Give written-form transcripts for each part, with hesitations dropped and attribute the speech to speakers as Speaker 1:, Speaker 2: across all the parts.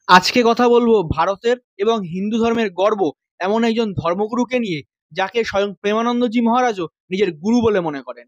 Speaker 1: আজকে কথা বলবো ভারতের এবং হিন্দু ধর্মের গর্ব এমন একজন ধর্মগুরুকে নিয়ে, যাকে স্বয়ং প্রেমানন্দজি মহারাজও নিজের গুরু বলে মনে করেন।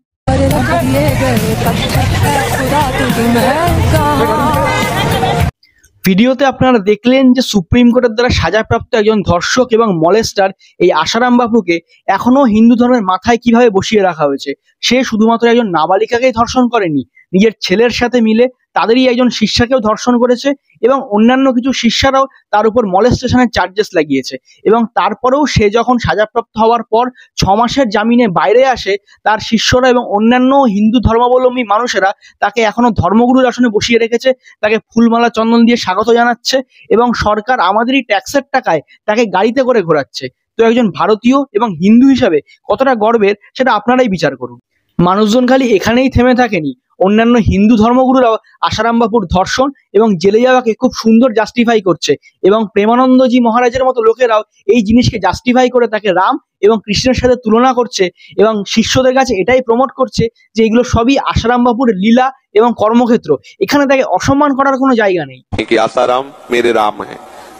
Speaker 1: ভিডিওতে আপনারা দেখলেন যে সুপ্রিম কোর্টের দ্বারা সাজাপ্রাপ্ত একজন ধর্ষক এবং মলেস্টার এই আসারাম বাপুকে এখনো হিন্দু ধর্মের মাথায় কিভাবে বসিয়ে রাখা হয়েছে। সে শুধুমাত্র একজন নাবালিকাকেই ধর্ষণ করেনি, নিজের ছেলের সাথে মিলে তাদেরই একজন শিষ্যাকেও ধর্ষণ করেছে এবং অন্যান্য কিছু শিষ্যারাও তার উপর মলেস্টেশনের চার্জেস লাগিয়েছে। এবং তারপরেও সে যখন সাজাপ্রাপ্ত হওয়ার পর 6 মাসের জামিনে বাইরে আসে, তার শিষ্যরা এবং অন্যান্য হিন্দু ধর্মাবলম্বী মানুষেরা তাকে এখনো ধর্মগুরুর আসনে বসিয়ে রেখেছে, তাকে ফুলমালা চন্দন দিয়ে স্বাগত জানাচ্ছে এবং সরকার আমাদেরই ট্যাক্সের টাকায় তাকে গাড়িতে করে ঘোরাচ্ছে। তো একজন ভারতীয় এবং হিন্দু হিসাবে কতটা গর্বের সেটা আপনারাই বিচার করুন। মানুষজন খালি এখানেই থেমে থাকেনি, অন্যান্য হিন্দু ধর্মগুরুরাও আসারাম বাপুর ধর্ষণ এবং জেলে যাওয়াকে খুব সুন্দর জাস্টিফাই করছে এবং প্রেমানন্দজি মহারাজের মতো লোকেরাও এই জিনিসকে জাস্টিফাই করে তাকে রাম এবং কৃষ্ণের সাথে তুলনা করছে এবং শিষ্যদের কাছে এটাই প্রমোট করছে যে এগুলো সবই আসারাম বাপুর লীলা এবং কর্মক্ষেত্র। এখানে তাকে অসম্মান করার কোনো জায়গা নেই।
Speaker 2: कि आसाराम मेरे राम है,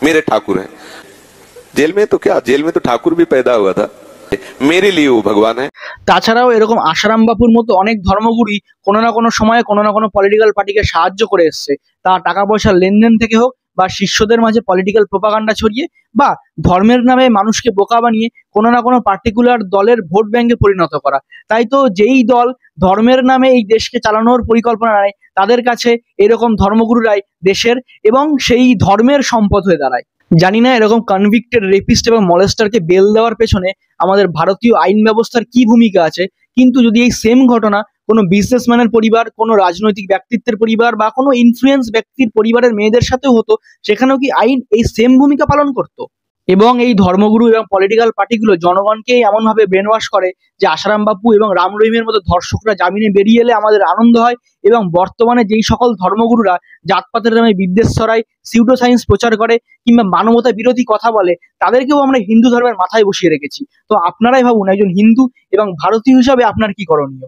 Speaker 2: मेरे ठाकुर है। जेल में तो क्या, जेल में तो ठाकुर भी पैदा हुआ था, मेरे लिए वो भगवान है।
Speaker 1: তাছাড়াও এরকম আসারাম বাপুর মতো অনেক ধর্মগুরুই কোনো না কোনো সময়ে কোনো না কোনো পলিটিক্যাল পার্টিকে সাহায্য করে এসছে, তা টাকা পয়সার লেনদেন থেকে হোক বা শিষ্যদের মাঝে পলিটিক্যাল প্রোপাগান্ডা ছড়িয়ে বা ধর্মের নামে মানুষকে বোকা বানিয়ে কোনো না কোনো পার্টিকুলার দলের ভোট ব্যাংকে পরিণত করা। তাই তো যেই দল ধর্মের নামে এই দেশকে চালানোর পরিকল্পনা নেয়, তাদের কাছে এরকম ধর্মগুরুরাই দেশের এবং সেই ধর্মের সম্পদ হয়ে দাঁড়ায়। জানি না এরকম কনভিক্টেড রেপিস্ট এবং মলেস্টারকে বেল দেওয়ার পেছনে আমাদের ভারতীয় আইন ব্যবস্থার কি ভূমিকা আছে, কিন্তু যদি এই সেম ঘটনা কোনো বিজনেসম্যানের পরিবার, কোনো রাজনৈতিক ব্যক্তিত্বের পরিবার বা কোনো ইনফ্লুয়েন্স ব্যক্তির পরিবারের মেয়েদের সাথেও হতো, সেখানেও কি আইন এই সেম ভূমিকা পালন করতো? এবং এই ধর্মগুরু এবং পলিটিক্যাল পার্টিগুলো জনগণকে এমনভাবে ব্রেন ওয়াশ করে যে আসারাম বাপু এবং রাম রহিমের মতো ধর্ষকরা জামিনে বেরিয়ে এলে আমাদের আনন্দ হয়। এবং বর্তমানে যেই সকল ধর্মগুরুরা জাতপাতের নামে বিদ্বেষ ছড়ায়, সিউডো সায়েন্স প্রচার করে কিংবা মানবতা বিরোধী কথা বলে, তাদেরকেও আমরা হিন্দু ধর্মের মাথায় বসিয়ে রেখেছি। তো আপনারাই ভাবুন, একজন হিন্দু এবং ভারতীয় হিসাবে আপনার কি করণীয়।